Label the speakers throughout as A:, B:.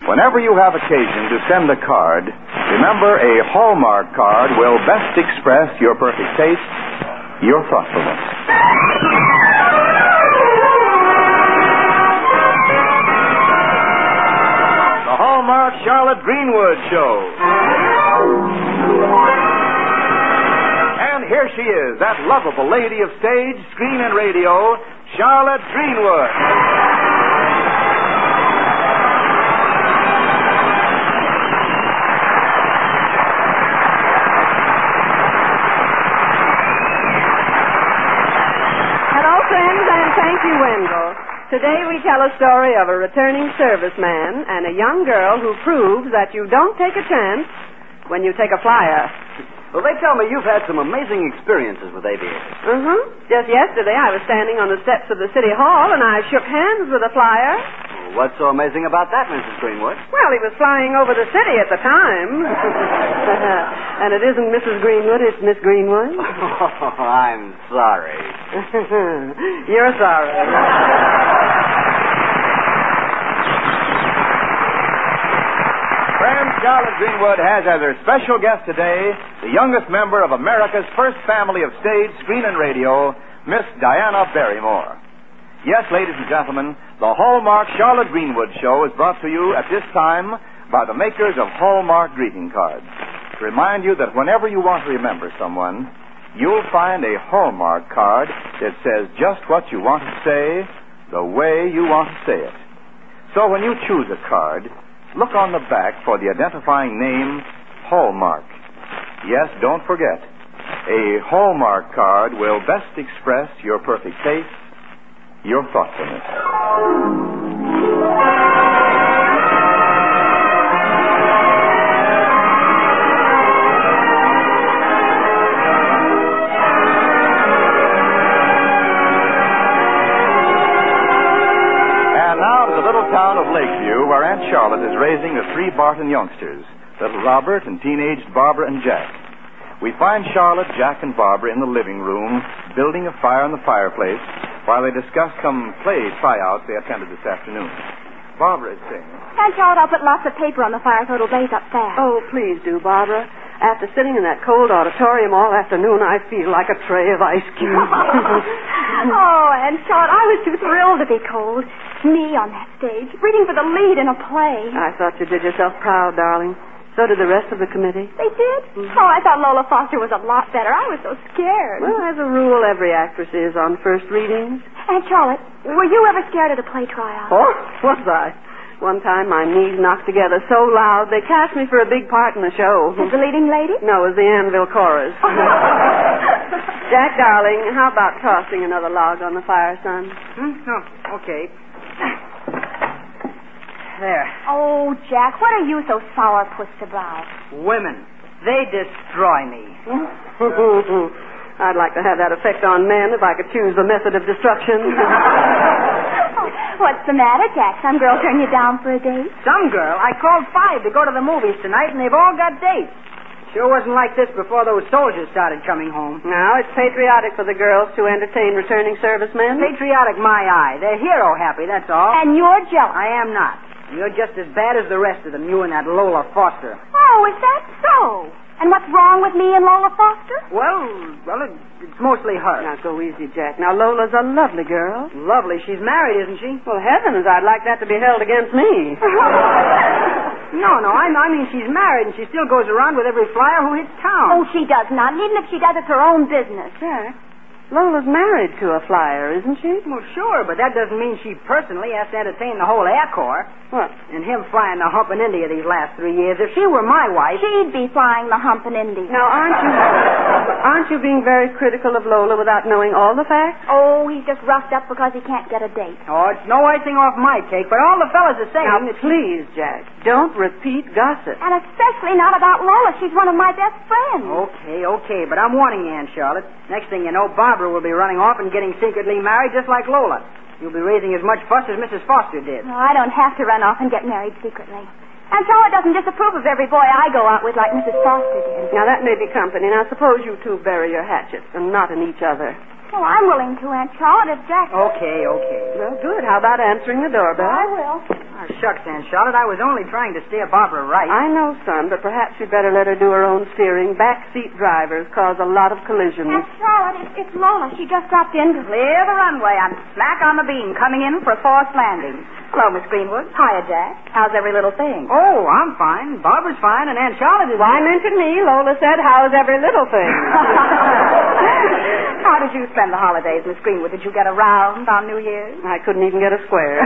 A: Whenever you have occasion to send a card, remember a Hallmark card will best express your perfect taste, your thoughtfulness. The Hallmark Charlotte Greenwood Show. And here she is, that lovable lady of stage, screen, and radio, Charlotte Greenwood.
B: Thank you, Wendell. Today we tell a story of a returning serviceman and a young girl who proves that you don't take a chance when you take a flyer.
C: Well, they tell me you've had some amazing experiences with aviators.
B: Just yesterday I was standing on the steps of the City Hall and I shook hands with a flyer.
C: Well, what's so amazing about that, Mrs. Greenwood?
B: Well, he was flying over the city at the time. And it isn't Mrs. Greenwood, it's Miss Greenwood.
C: Oh, I'm sorry.
B: You're sorry.
A: Friends, Charlotte Greenwood has as her special guest today the youngest member of America's first family of stage, screen, and radio, Miss Diana Barrymore. Yes, ladies and gentlemen, the Hallmark Charlotte Greenwood Show is brought to you at this time by the makers of Hallmark greeting cards. To remind you that whenever you want to remember someone, you'll find a Hallmark card that says just what you want to say, the way you want to say it. So when you choose a card, look on the back for the identifying name, Hallmark. Yes, don't forget, a Hallmark card will best express your perfect taste, your thoughtfulness. Town of Lakeview, where Aunt Charlotte is raising the three Barton youngsters, little Robert and teenaged Barbara and Jack. We find Charlotte, Jack, and Barbara in the living room, building a fire in the fireplace, while they discuss some play tryouts they attended this afternoon. Barbara is saying,
D: Aunt Charlotte, I'll put lots of paper on the fire so it'll blaze up fast.
B: Oh, please do, Barbara. After sitting in that cold auditorium all afternoon, I feel like a tray of ice cubes.
D: Oh, Aunt Charlotte, I was too thrilled to be cold. Me on that stage, reading for the lead in a play.
B: I thought you did yourself proud, darling. So did the rest of the committee.
D: They did? Mm-hmm. Oh, I thought Lola Foster was a lot better. I was so scared.
B: Well, as a rule, every actress is on first readings.
D: Aunt Charlotte, were you ever scared at a play tryout?
B: Oh, was I? One time my knees knocked together so loud they cast me for a big part in the show.
D: As the leading lady?
B: No, it was the Anvil Chorus. Jack, darling, how about tossing another log on the fire, son?
E: Oh, okay. There.
D: Oh, Jack, what are you so sourpussed about?
E: Women. They destroy me.
B: I'd like to have that effect on men if I could choose the method of destruction.
D: What's the matter, Jack? Some girl turned you down for a date?
E: Some girl? I called 5 to go to the movies tonight, and they've all got dates. Sure wasn't like this before those soldiers started coming home.
B: Now, it's patriotic for the girls to entertain returning servicemen.
E: Patriotic, my eye. They're hero happy, that's all.
D: And you're jealous.
E: I am not. You're just as bad as the rest of them, you and that Lola Foster.
D: Oh, is that so? And what's wrong with me and Lola Foster?
E: Well, it's mostly her.
B: Now, go easy, Jack. Now, Lola's a lovely girl.
E: Lovely. She's married, isn't she?
B: Well, heavens, I'd like that to be held against me.
E: No, I mean she's married, and she still goes around with every flyer who hits town.
D: Oh, she does not. And even if she does, it's her own business.
B: Jack, Lola's married to a flyer, isn't she?
E: Well, sure, but that doesn't mean she personally has to entertain the whole Air Corps.
B: What?
E: And him flying the hump in India these last 3 years. If she were my wife...
D: She'd be flying the hump in India.
B: Now, aren't you being very critical of Lola without knowing all the facts?
D: Oh, he's just roughed up because he can't get a date.
E: Oh, it's no icing off my cake, but all the fellas are saying...
B: Now, please, Jack, don't repeat gossip.
D: And especially not about Lola. She's one of my best friends.
E: Okay, but I'm warning you, Aunt Charlotte. Next thing you know, Barbara will be running off and getting secretly married just like Lola. You'll be raising as much fuss as Mrs. Foster did.
D: No, I don't have to run off and get married secretly. And Charlotte doesn't disapprove of every boy I go out with like Mrs. Foster did.
B: Now, that may be company. Now, suppose you two bury your hatchets and not in each other.
D: Oh, I'm willing to, Aunt Charlotte, if Jack...
E: Okay.
B: Well, good. How about answering the doorbell?
D: I will.
E: Oh, shucks, Aunt Charlotte. I was only trying to steer Barbara right.
B: I know, son, but perhaps you'd better let her do her own steering. Backseat drivers cause a lot of collisions.
D: Aunt Charlotte, it's Lola. She just dropped in to
F: Clear the runway. I'm smack on the beam, coming in for a forced landing. Hello, Miss Greenwood. Hiya, Jack. How's every little thing?
E: Oh, I'm fine. Barbara's fine, and Aunt Charlotte is...
B: Why mention me? Lola said, how's every little thing?
F: How did you spend the holidays, Miss Greenwood? Did you get around on New Year's?
B: I couldn't even get a square.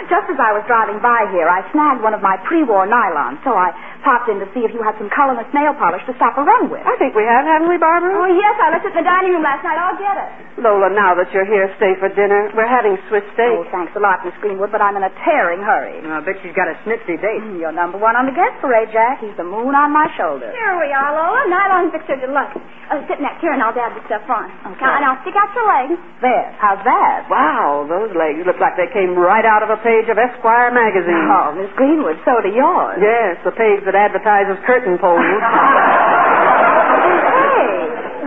F: Just as I was driving by here, I snagged one of my pre-war nylons, so I popped in to see if you had some colorless nail polish to stop a run with.
B: I think we have, haven't we, Barbara?
D: Oh, yes, I left it in the dining room last night. I'll get it.
B: Lola, now that you're here, stay for dinner. We're having Swiss steak.
F: Oh, thanks a lot, Miss Greenwood, but I'm in a tearing hurry.
E: I bet she's got a snitsy date.
F: You're number one on the guest parade, Jack. He's the moon on my shoulder.
D: Here we are, Lola. Nylon fixed her deluxe. Sit in that chair and I'll dab the stuff on.
F: Okay.
D: Now, stick out your legs.
F: There. How's that?
B: Wow, those legs look like they came right out of a page of Esquire magazine.
F: Oh, Miss Greenwood, so do yours.
B: Yes, the page that advertises curtain poles.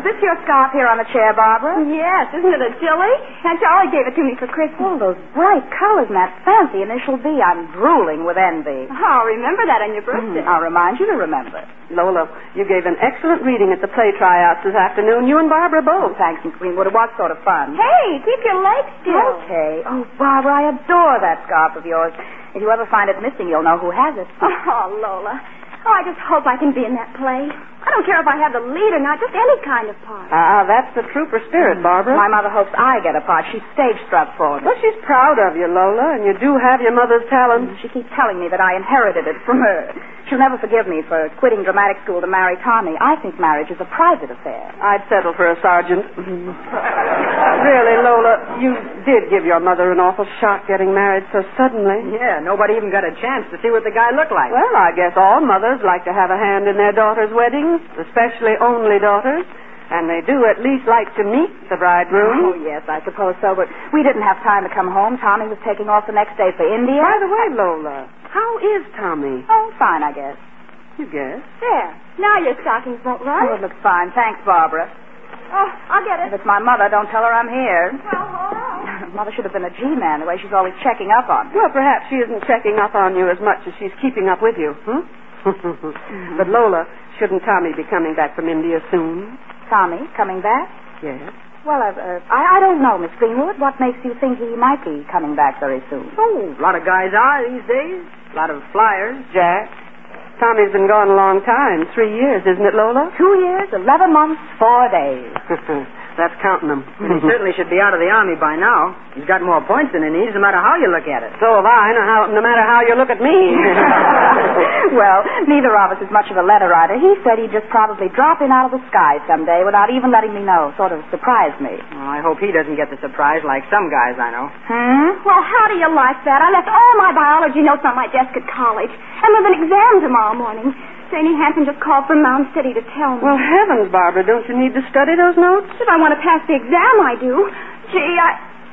F: Is this your scarf here on the chair, Barbara?
D: Yes, isn't it a dilly? Aunt Charlotte gave it to me for Christmas.
F: Oh, those bright colors and that fancy initial B. I'm drooling with envy.
D: I'll remember that on your birthday.
F: I'll remind you to remember.
B: Lola, you gave an excellent reading at the play tryouts this afternoon. You and Barbara both.
F: Thanks, Miss Greenwood. It was sort of fun.
D: Hey, keep your legs still.
F: Okay. Oh, Barbara, I adore that scarf of yours. If you ever find it missing, you'll know who has it.
D: Oh, Lola. Oh, I just hope I can be in that play. I don't care if I have the lead or not, just any kind of part.
B: That's the trooper spirit, Barbara.
F: My mother hopes I get a part. She's stage struck for it.
B: Well, she's proud of you, Lola, and you do have your mother's talent.
F: She keeps telling me that I inherited it from her. She'll never forgive me for quitting dramatic school to marry Tommy. I think marriage is a private affair.
B: I'd settle for a sergeant. Really, Lola, you did give your mother an awful shock getting married so suddenly.
E: Yeah, nobody even got a chance to see what the guy looked like.
B: Well, I guess all mothers like to have a hand in their daughters' weddings, especially only daughters. And they do at least like to meet the bridegroom.
F: Oh, yes, I suppose so, but we didn't have time to come home. Tommy was taking off the next day for India.
B: By the way, Lola, how is Tommy?
F: Oh, fine, I guess.
B: You guess?
D: There. Now your stockings won't run.
F: Oh, it looks fine. Thanks, Barbara.
D: Oh, I'll get it.
F: If it's my mother, don't tell her I'm here.
D: Well, hold on.
F: Mother should have been a G-man, the way she's always checking up on me.
B: Well, perhaps she isn't checking up on you as much as she's keeping up with you. But, Lola, shouldn't Tommy be coming back from India soon?
F: Tommy coming back?
B: Yes.
F: Well, I don't know, Miss Greenwood. What makes you think he might be coming back very soon?
E: Oh, a lot of guys are these days. A lot of flyers.
B: Jack, Tommy's been gone a long time. 3 years, isn't it, Lola?
F: 2 years, 11 months, 4 days.
B: That's counting them.
E: He certainly should be out of the Army by now. He's got more points than he needs, no matter how you look at it.
B: So have I, no matter how you look at me.
F: Well, neither of us is much of a letter writer. He said he'd just probably drop in out of the sky someday without even letting me know. Sort of surprised me.
E: Well, I hope he doesn't get the surprise like some guys I know.
D: Well, how do you like that? I left all my biology notes on my desk at college. And with an exam tomorrow morning. Janie Hanson just called from Mound City to tell me.
B: Well, heavens, Barbara, don't you need to study those notes?
D: If I want to pass the exam, I do. Gee,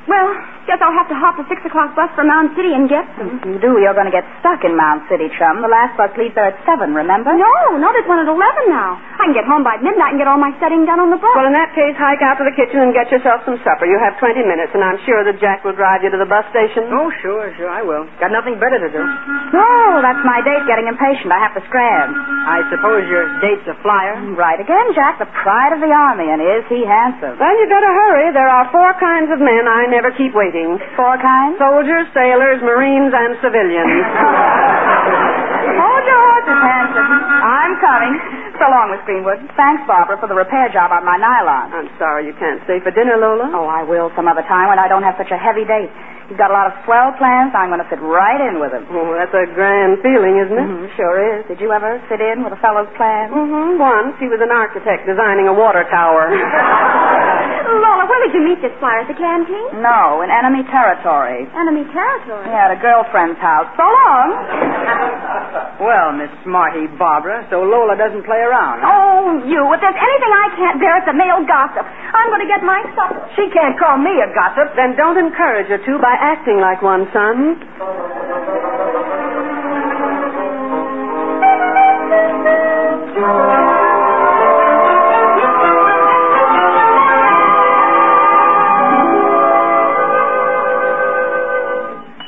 D: well, guess I'll have to hop the 6 o'clock bus for Mound City and get them.
F: You do, you're going to get stuck in Mound City, chum. The last bus leaves there at 7, remember?
D: No, there's one at 11 now. I can get home by midnight and get all my studying done on the bus.
B: Well, in that case, hike out to the kitchen and get yourself some supper. You have 20 minutes, and I'm sure that Jack will drive you to the bus station.
E: Oh, sure, I will. Got nothing better to do.
F: Oh, that's my date getting impatient. I have to scram.
E: I suppose your date's a flyer?
F: Right again, Jack, the pride of the Army, and is he handsome?
B: Well, you better hurry. There are 4 kinds of men I never keep waiting.
F: 4 kinds?
B: Soldiers, sailors, Marines, and civilians.
F: Hold your horses, handsome. I'm coming. So long, Miss Greenwood. Thanks, Barbara, for the repair job on my nylon.
B: I'm sorry you can't stay for dinner, Lola.
F: Oh, I will some other time when I don't have such a heavy date. He's got a lot of swell plans. I'm going to fit right in with him.
B: Oh, that's a grand feeling, isn't it?
F: Sure is. Did you ever fit in with a fellow's plans?
B: Once. He was an architect designing a water tower.
D: Lola, where did you meet this flyer? At the canteen?
F: No, in enemy territory.
D: Enemy territory?
F: Yeah, at a girlfriend's house. So long.
E: Well, Miss Smarty Barbara, so Lola doesn't play around.
D: Oh, you. If there's anything I can't bear, it's a male gossip. I'm going to get my supper.
E: She can't call me a gossip.
B: Then don't encourage her to by acting like one, son.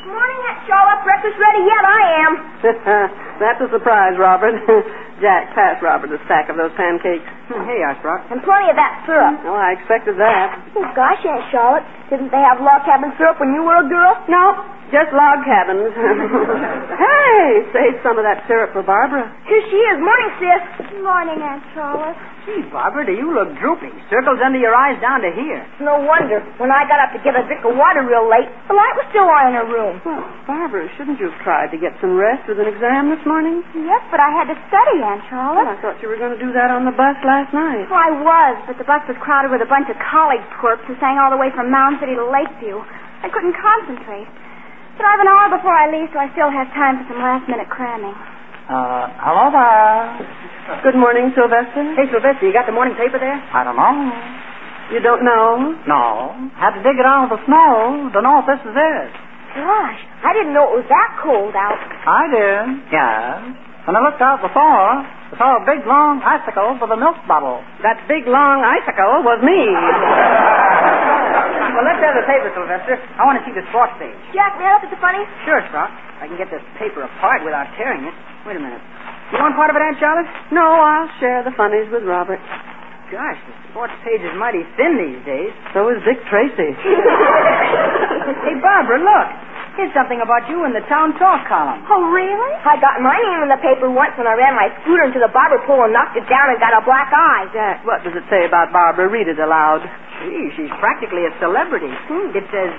D: Morning, Aunt Charlotte.
B: That's a surprise, Robert. Jack, pass Robert a stack of those pancakes.
E: Hey, Sprout.
D: And plenty of that syrup.
B: Oh, I expected that.
D: Oh, gosh, Aunt Charlotte. Didn't they have log cabin syrup when you were a girl?
B: No, just log cabins. Hey, save some of that syrup for Barbara.
D: Here she is. Morning, sis. Morning, Aunt Charlotte.
E: Gee, Barbara, do you look droopy? Circles under your eyes down to here.
D: No wonder. When I got up to get a drink of water real late, the light was still on in her room.
B: Well, Barbara, shouldn't you have tried to get some rest with an exam this morning?
D: Yes, but I had to study, Aunt Charlotte.
B: Well, I thought you were going to do that on the bus last night.
D: Oh, I was, but the bus was crowded with a bunch of college twerps who sang all the way from Mound City to Lakeview. I couldn't concentrate. But I have an hour before I leave, so I still have time for some last-minute cramming.
C: Hello there.
B: Good morning, Sylvester.
E: Hey, Sylvester, you got the morning paper there?
C: I don't know.
B: You don't know?
C: No. Had to dig it out of the snow. Don't know if this is it.
D: Gosh, I didn't know it was that cold out.
C: I did. Yes. When I looked out before, I saw a big, long icicle with a milk bottle.
B: That big, long icicle was me.
E: Well, let's have the paper, Sylvester. I want to see the sports page.
D: Jack, may I look at the funnies?
E: Sure, Sprout. I can get this paper apart without tearing it. Wait a minute. You want part of it, Aunt Charlotte?
B: No, I'll share the funnies with Robert.
E: Gosh, the sports page is mighty thin these days.
B: So is Dick Tracy.
E: Hey, Barbara, look. Here's something about you in the Town Talk column.
D: Oh, really? I got my name in the paper once when I ran my scooter into the barber pole and knocked it down and got a black eye.
B: Jack, what does it say about Barbara? Read it aloud.
E: Gee, she's practically a celebrity. It says,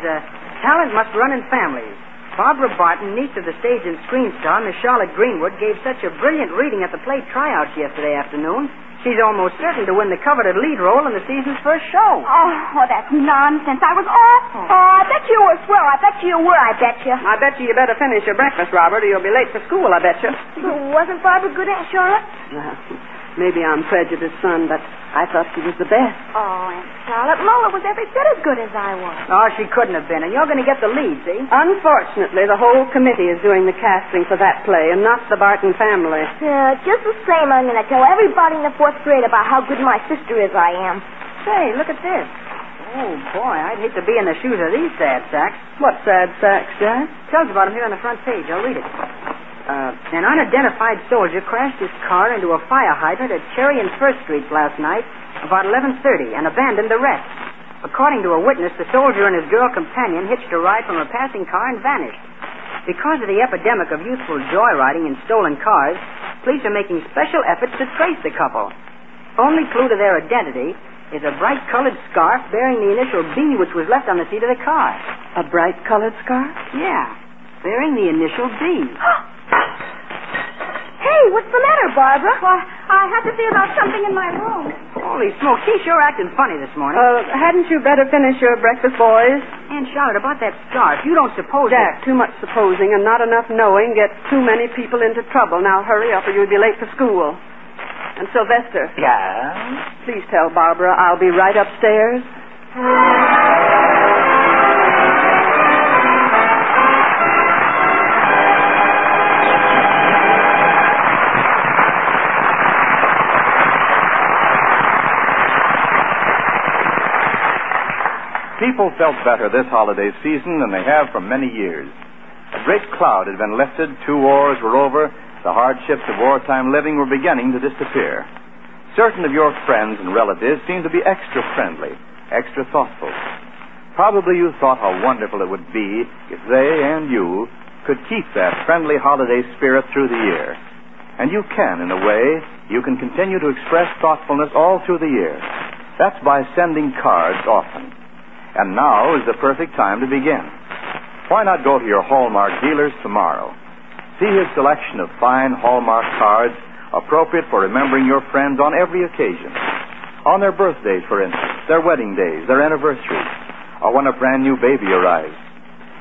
E: talent must run in families. Barbara Barton, niece of the stage and screen star, Miss Charlotte Greenwood, gave such a brilliant reading at the play tryouts yesterday afternoon. She's almost certain to win the coveted lead role in the season's first show.
D: Oh, that's nonsense. I was awful. Oh, I bet you were swell. I bet you were, I bet you.
B: I bet you better finish your breakfast, Robert, or you'll be late for school, I bet you.
D: Wasn't Barbara good, Aunt Charlotte?
B: Maybe I'm prejudiced, son, but I thought she was the best.
D: Oh, Aunt Charlotte, Lola was every bit as good as I was.
E: Oh, she couldn't have been, and you're going to get the lead, see?
B: Unfortunately, the whole committee is doing the casting for that play, and not the Barton family.
D: Just the same, I'm going to tell everybody in the 4th grade about how good my sister is I am.
E: Say, look at this. Oh, boy, I'd hate to be in the shoes of these sad sacks.
B: What sad sacks, Jack?
E: Tells about them here on the front page. I'll read it. An unidentified soldier crashed his car into a fire hydrant at Cherry and First Streets last night about 11:30 and abandoned the rest. According to a witness, the soldier and his girl companion hitched a ride from a passing car and vanished. Because of the epidemic of youthful joyriding in stolen cars, police are making special efforts to trace the couple. Only clue to their identity is a bright-colored scarf bearing the initial B which was left on the seat of the car.
B: A bright-colored scarf?
E: Yeah, bearing the initial B.
D: Hey, what's the matter, Barbara? Why, I have to see about something in my room.
E: Holy smoke, she's sure acting funny this morning.
B: Hadn't you better finish your breakfast, boys?
E: Aunt Charlotte, about that scarf, you don't suppose
B: Jack, too much supposing and not enough knowing gets too many people into trouble. Now hurry up or you'll be late for school. And Sylvester.
C: Yeah?
B: Please tell Barbara I'll be right upstairs.
A: People felt better this holiday season than they have for many years. A great cloud had been lifted, 2 wars were over, the hardships of wartime living were beginning to disappear. Certain of your friends and relatives seemed to be extra friendly, extra thoughtful. Probably you thought how wonderful it would be if they and you could keep that friendly holiday spirit through the year. And you can, in a way. You can continue to express thoughtfulness all through the year. That's by sending cards often. And now is the perfect time to begin. Why not go to your Hallmark dealers tomorrow? See his selection of fine Hallmark cards appropriate for remembering your friends on every occasion. On their birthdays, for instance, their wedding days, their anniversaries, or when a brand new baby arrives.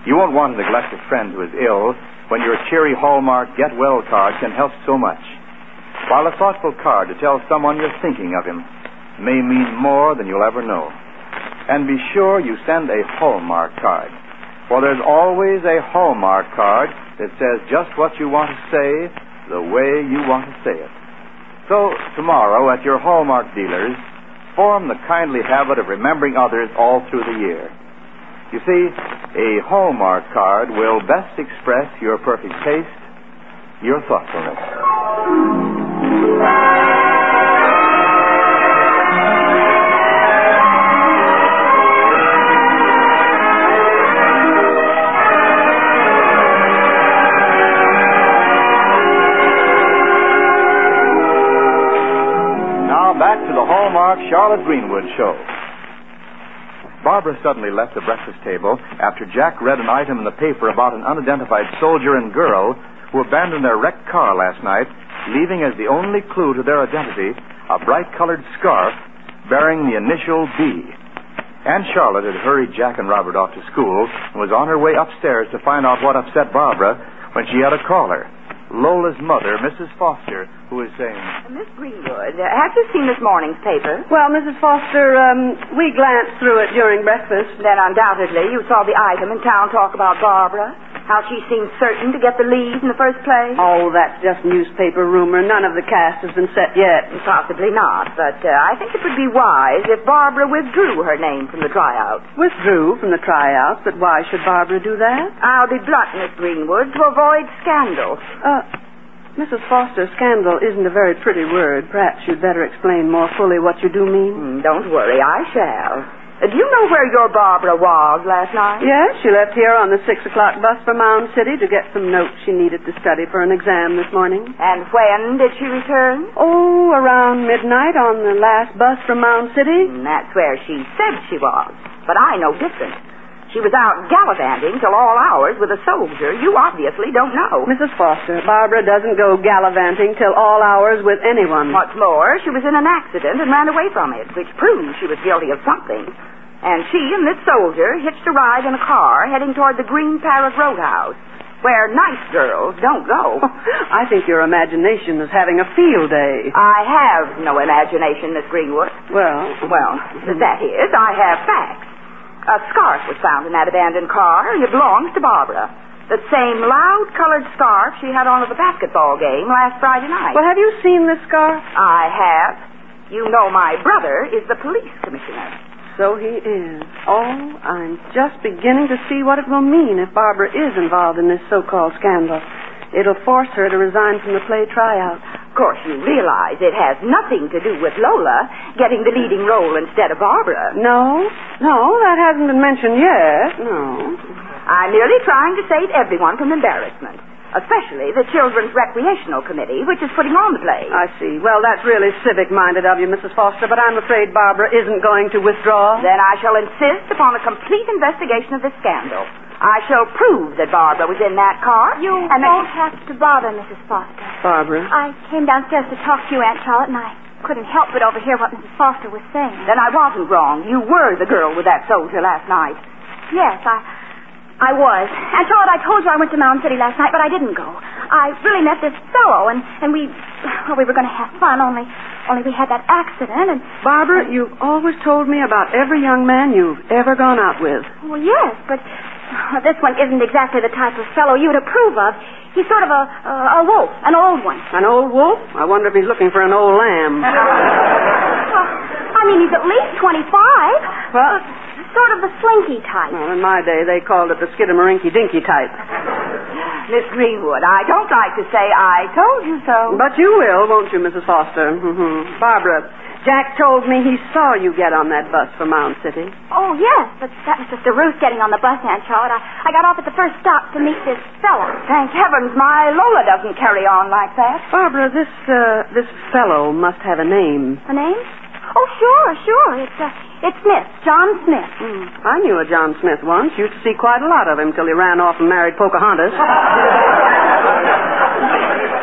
A: You won't want to neglect a friend who is ill when your cheery Hallmark Get Well card can help so much. While a thoughtful card to tell someone you're thinking of him may mean more than you'll ever know. And be sure you send a Hallmark card. For there's always a Hallmark card that says just what you want to say, the way you want to say it. So, tomorrow at your Hallmark dealers, form the kindly habit of remembering others all through the year. You see, a Hallmark card will best express your perfect taste, your thoughtfulness. Now back to the hallmark Charlotte Greenwood Show. Barbara suddenly left the breakfast table after Jack read an item in the paper about an unidentified soldier and girl who abandoned their wrecked car last night, leaving as the only clue to their identity a bright-colored scarf bearing the initial B. Aunt Charlotte had hurried Jack and Robert off to school and was on her way upstairs to find out what upset Barbara when she had a caller. Lola's mother, Mrs. Foster, who was saying...
G: Miss Greenwood, have you seen this morning's paper?
B: Well, Mrs. Foster, we glanced through it during breakfast.
G: Then undoubtedly you saw the item in Town Talk about Barbara. How she seemed certain to get the lead in the first place.
B: Oh, that's just newspaper rumor. None of the cast has been set yet.
G: Possibly not, but I think it would be wise if Barbara withdrew her name from the tryouts.
B: Withdrew from the tryouts, but why should Barbara do that?
G: I'll be blunt, Miss Greenwood, to avoid scandal.
B: Mrs. Foster, scandal isn't a very pretty word. Perhaps you'd better explain more fully what you do mean.
G: Don't worry, I shall. Do you know where your Barbara was last night?
B: Yes, she left here on the 6 o'clock bus for Mound City to get some notes she needed to study for an exam this morning.
G: And when did she return?
B: Oh, around midnight on the last bus from Mound City.
G: That's where she said she was. But I know different. She was out gallivanting till all hours with a soldier you obviously don't know.
B: Mrs. Foster, Barbara doesn't go gallivanting till all hours with anyone.
G: What's more, she was in an accident and ran away from it, which proves she was guilty of something. And she and this soldier hitched a ride in a car heading toward the Green Parrot Roadhouse, where nice girls don't go.
B: I think your imagination is having a field day.
G: I have no imagination, Miss Greenwood.
B: Well,
G: that is, I have facts. A scarf was found in that abandoned car, and it belongs to Barbara. The same loud-colored scarf she had on at the basketball game last Friday night.
B: Well, have you seen this scarf?
G: I have. You know my brother is the police commissioner.
B: So he is. Oh, I'm just beginning to see what it will mean if Barbara is involved in this so-called scandal. It'll force her to resign from the play tryout.
G: Of course, you realize it has nothing to do with Lola getting the leading role instead of Barbara.
B: No, that hasn't been mentioned yet. No.
G: I'm merely trying to save everyone from embarrassment. Especially the Children's Recreational Committee, which is putting on the play.
B: I see. Well, that's really civic-minded of you, Mrs. Foster, but I'm afraid Barbara isn't going to withdraw.
G: Then I shall insist upon a complete investigation of this scandal. I shall prove that Barbara was in that car.
D: You won't have to bother, Mrs. Foster.
B: Barbara?
D: I came downstairs to talk to you, Aunt Charlotte, and I couldn't help but overhear what Mrs. Foster was saying.
G: Then I wasn't wrong. You were the girl with that soldier last night.
D: Yes, I was. Aunt Charlotte, I told you I went to Mound City last night, but I didn't go. I really met this fellow, and we were going to have fun, only we had that accident, and...
B: Barbara, you've always told me about every young man you've ever gone out with.
D: Well, yes, but this one isn't exactly the type of fellow you'd approve of. He's sort of a wolf, an old one.
B: An old wolf? I wonder if he's looking for an old lamb.
D: I mean, he's at least 25.
B: Well...
D: Sort of the slinky type.
B: Well, in my day, they called it the skidamarinky-dinky type.
G: Miss Greenwood, I don't like to say I told you so.
B: But you will, won't you, Mrs. Foster? Mm-hmm. Barbara, Jack told me he saw you get on that bus for Mound City.
D: Oh, yes, but that was just a ruse getting on the bus, Aunt Charlotte. I got off at the first stop to meet this fellow.
G: Thank heavens my Lola doesn't carry on like that.
B: Barbara, this fellow must have a name.
D: A name? Oh, sure. It's Smith, John Smith.
B: I knew a John Smith once. Used to see quite a lot of him till he ran off and married Pocahontas.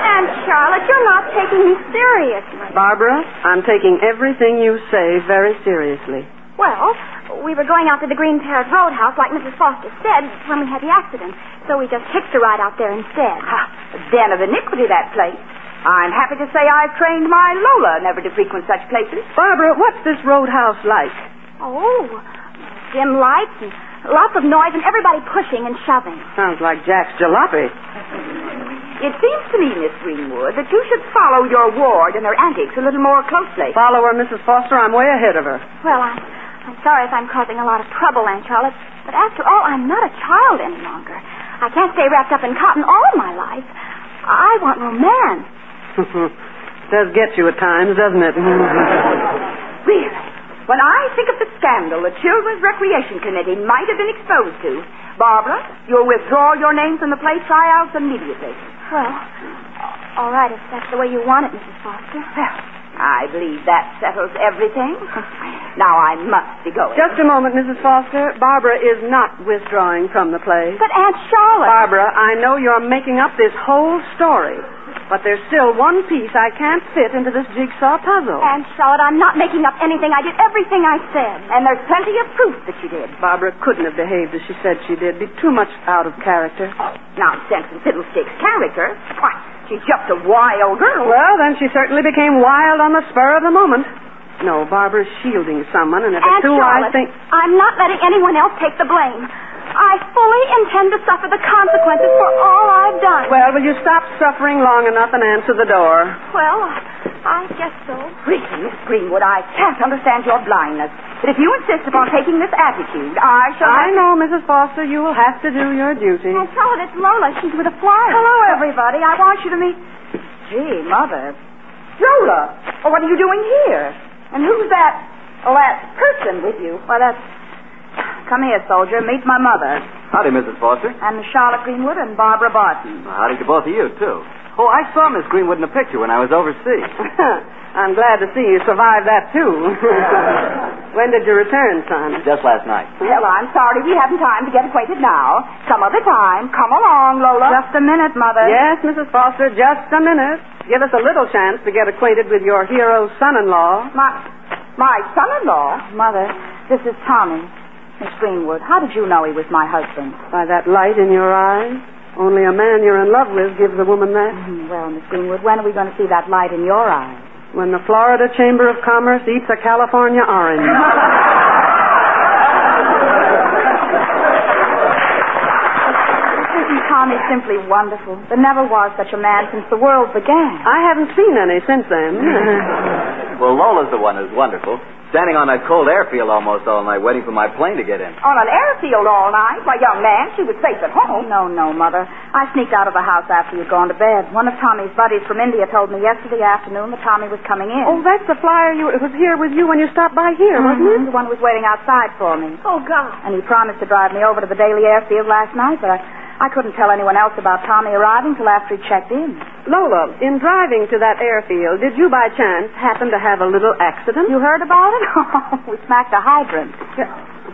D: Aunt Charlotte, you're not taking me seriously.
B: Barbara, I'm taking everything you say very seriously.
D: Well, we were going out to the Green Parrot Roadhouse, like Mrs. Foster said, when we had the accident. So we just hitched a ride out there instead.
G: A den of iniquity, that place. I'm happy to say I've trained my Lola never to frequent such places.
B: Barbara, what's this roadhouse like?
D: Oh, dim lights and lots of noise and everybody pushing and shoving.
B: Sounds like Jack's jalopy.
G: It seems to me, Miss Greenwood, that you should follow your ward and her antics a little more closely.
B: Follow her, Mrs. Foster. I'm way ahead of her.
D: Well, I'm sorry if I'm causing a lot of trouble, Aunt Charlotte, but after all, I'm not a child any longer. I can't stay wrapped up in cotton all my life. I want romance.
B: Does get you at times, doesn't it?
G: Really? When I think of the scandal the Children's Recreation Committee might have been exposed to, Barbara, you'll withdraw your name from the play tryouts immediately.
D: Well, all right, if that's the way you want it, Mrs. Foster.
G: Well, I believe that settles everything. Now I must be going.
B: Just a moment, Mrs. Foster. Barbara is not withdrawing from the play.
D: But Aunt Charlotte...
B: Barbara, I know you're making up this whole story, but there's still one piece I can't fit into this jigsaw puzzle.
D: Aunt Charlotte, I'm not making up anything. I did everything I said.
G: And there's plenty of proof that you did.
B: Barbara couldn't have behaved as she said she did. Be too much out of character.
G: Nonsense and fiddlesticks character. Why, she's just a wild girl.
B: Well, then she certainly became wild on the spur of the moment. No, Barbara's shielding someone, and if
D: Aunt
B: it's who
D: Charlotte,
B: I think...
D: I'm not letting anyone else take the blame. I fully intend to suffer the consequences for all I've done.
B: Well, will you stop suffering long enough and answer the door?
D: Well, I guess so.
G: Really, Miss Greenwood, I can't understand your blindness. But if you insist upon taking this attitude, I shall...
B: I know, Mrs. Foster, you will have to do your duty.
D: Aunt Charlotte, it's Lola. She's with a flyer.
G: Hello, everybody. I want you to meet... Gee, Mother. Lola, well, what are you doing here? And who's that person with you? Why, that's... Come here, soldier. Meet my mother.
A: Howdy, Mrs. Foster.
G: And Miss Charlotte Greenwood and Barbara Barton.
A: Well, howdy to both of you, too. Oh, I saw Miss Greenwood in a picture when I was overseas.
B: I'm glad to see you survived that, too. When did you return, son?
A: Just last night.
G: Well, I'm sorry we haven't time to get acquainted now. Some other time. Come along, Lola. Just a minute, Mother.
B: Yes, Mrs. Foster, just a minute. Give us a little chance to get acquainted with your hero's son-in-law.
G: My son-in-law? Mother, this is Tommy. Miss Greenwood, how did you know he was my husband?
B: By that light in your eyes. Only a man you're in love with gives a woman that.
G: Well, Miss Greenwood, when are we going to see that light in your eyes?
B: When the Florida Chamber of Commerce eats a California orange.
G: Isn't Tommy simply wonderful? There never was such a man since the world began.
B: I haven't seen any since then.
A: Well, Lola's the one who's wonderful. Standing on that cold airfield almost all night waiting for my plane to get in.
G: On an airfield all night? Why, young man, she was safe at home. No, Mother. I sneaked out of the house after you'd gone to bed. One of Tommy's buddies from India told me yesterday afternoon that Tommy was coming in.
B: Oh, that's the flyer it was here with you when you stopped by here, wasn't it?
G: The one who was waiting outside for me.
D: Oh, God.
G: And he promised to drive me over to the Daily Airfield last night, but I couldn't tell anyone else about Tommy arriving till after he checked in.
B: Lola, in driving to that airfield, did you by chance happen to have a little accident?
G: You heard about it? We smacked a hydrant.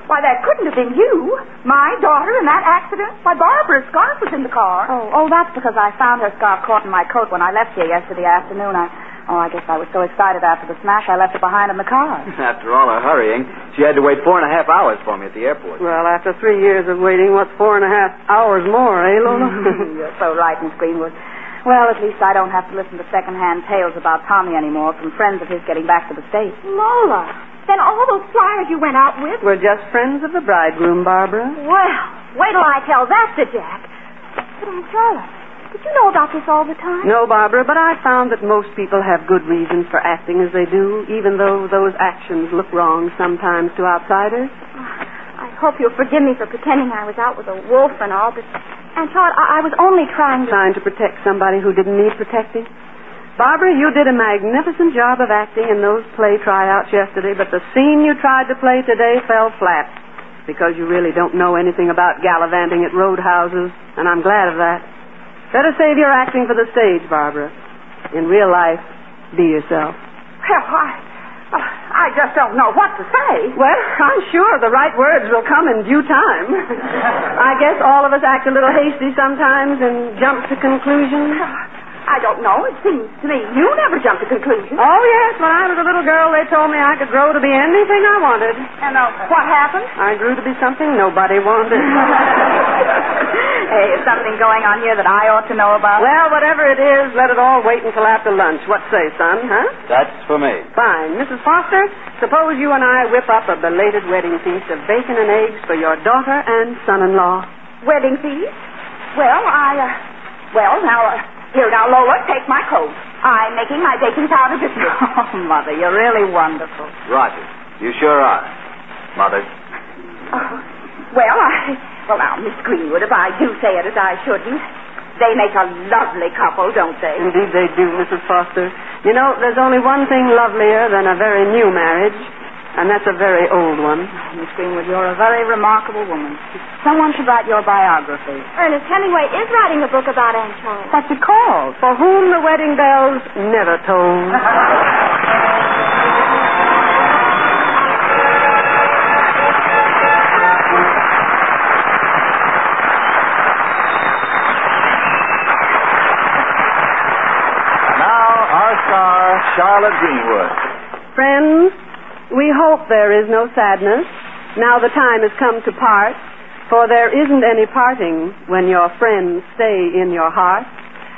G: Why, that couldn't have been you. My daughter in that accident? Why, Barbara's scarf was in the car. Oh, that's because I found her scarf caught in my coat when I left here yesterday afternoon. I guess I was so excited after the smash I left it behind in the car.
A: After all her hurrying, she had to wait 4.5 hours for me at the airport.
B: Well, after 3 years of waiting, what's 4.5 hours more, eh, Lola?
G: You're so right, Miss Greenwood. Well, at least I don't have to listen to second-hand tales about Tommy anymore from friends of his getting back to the States.
D: Lola, then all those flyers you went out with...
B: We're just friends of the bridegroom, Barbara.
D: Well, wait till I tell that to Jack. But Aunt Charlotte, did you know about this all the time?
B: No, Barbara, but I found that most people have good reasons for acting as they do, even though those actions look wrong sometimes to outsiders.
D: I hope you'll forgive me for pretending I was out with a wolf and all, but Aunt Charlotte, I was only trying
B: to protect somebody who didn't need protecting. Barbara, you did a magnificent job of acting in those play tryouts yesterday, but the scene you tried to play today fell flat because you really don't know anything about gallivanting at roadhouses, and I'm glad of that. Better save your acting for the stage, Barbara. In real life, be yourself.
G: Well, I just don't know what to say.
B: Well, I'm sure the right words will come in due time. I guess all of us act a little hasty sometimes and jump to conclusions.
G: I don't know. It seems to me you never jump to conclusions.
B: Oh, yes. When I was a little girl, they told me I could grow to be anything I wanted.
G: And what happened?
B: I grew to be something nobody wanted.
G: Hey, is something going on here that I ought to know about?
B: Well, whatever it is, let it all wait until after lunch. What say, son, huh?
A: That's for me.
B: Fine. Mrs. Foster, suppose you and I whip up a belated wedding feast of bacon and eggs for your daughter and son-in-law.
G: Wedding feast? Well, here now, Lola, take my coat. I'm making my baking powder biscuits. Oh, Mother, you're really wonderful.
A: Roger. You sure are. Mother.
G: Well, now, Miss Greenwood, if I do say it as I shouldn't, They make a lovely couple, don't they?
B: Indeed they do, Mrs. Foster. You know, there's only one thing lovelier than a very new marriage, and that's a very old one.
F: Miss Greenwood, you're a very remarkable woman. Someone should write your biography.
D: Ernest Hemingway is writing a book about Aunt Charlotte.
B: What's it called? For Whom the Wedding Bells Never Tolled.
A: Charlotte Greenwood.
B: Friends, we hope there is no sadness. Now the time has come to part, for there isn't any parting when your friends stay in your heart.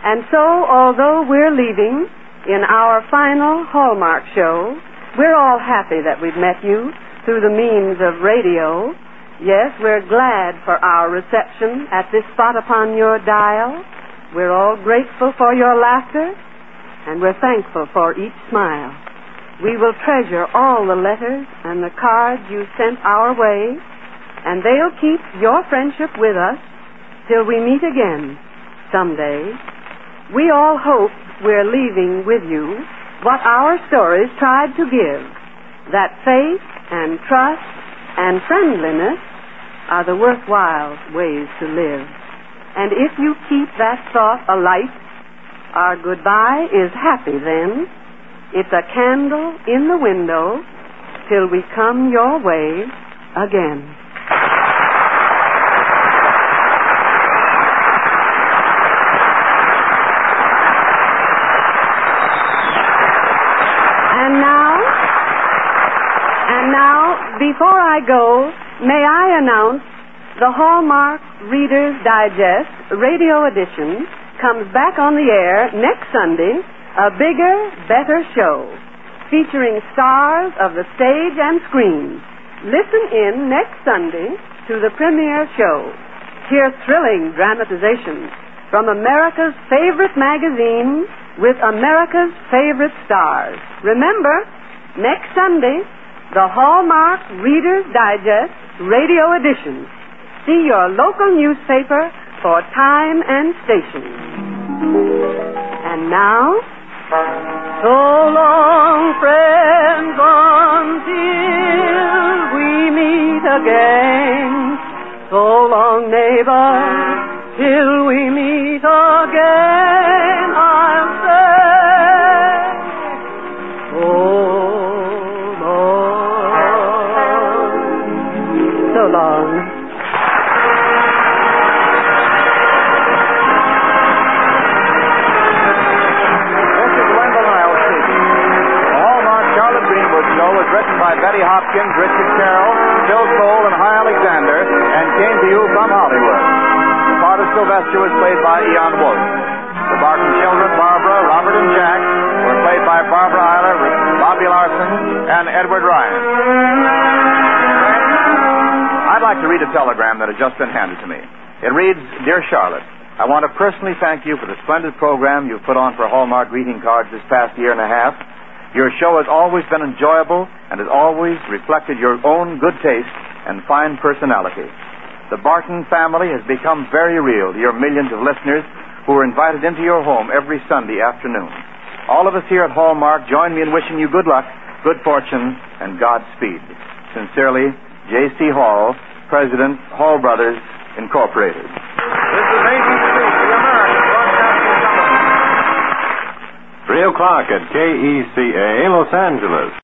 B: And so, although we're leaving in our final Hallmark show, we're all happy that we've met you through the means of radio. Yes, we're glad for our reception at this spot upon your dial. We're all grateful for your laughter, and we're thankful for each smile. We will treasure all the letters and the cards you sent our way, and they'll keep your friendship with us till we meet again someday. We all hope we're leaving with you what our stories tried to give, that faith and trust and friendliness are the worthwhile ways to live. And if you keep that thought alight, our goodbye is happy then. It's a candle in the window till we come your way again. And now, before I go, may I announce the Hallmark Reader's Digest radio edition comes back on the air next Sunday, a bigger, better show, featuring stars of the stage and screen. Listen in next Sunday to the premiere show. Hear thrilling dramatizations from America's favorite magazine with America's favorite stars. Remember, next Sunday, the Hallmark Reader's Digest radio edition. See your local newspaper for time and station. And now, so long, friends, until we meet again. So long, neighbors, till we meet again, I'll say, so long. So long.
A: Show was written by Betty Hopkins, Richard Carroll, Phil Cole, and High Alexander, and came to you from Hollywood. The part of Sylvester was played by Eon Wolf. The Barton children, Barbara, Robert, and Jack, were played by Barbara Eiler, Bobby Larson, and Edward Ryan. I'd like to read a telegram that has just been handed to me. It reads, Dear Charlotte, I want to personally thank you for the splendid program you've put on for Hallmark greeting cards this past year and a half. Your show has always been enjoyable and has always reflected your own good taste and fine personality. The Barton family has become very real to your millions of listeners who are invited into your home every Sunday afternoon. All of us here at Hallmark join me in wishing you good luck, good fortune, and Godspeed. Sincerely, J.C. Hall, President, Hall Brothers, Incorporated. This is Agent Street, the American Broadcasting Company.
H: 3 o'clock at KECA, Los Angeles.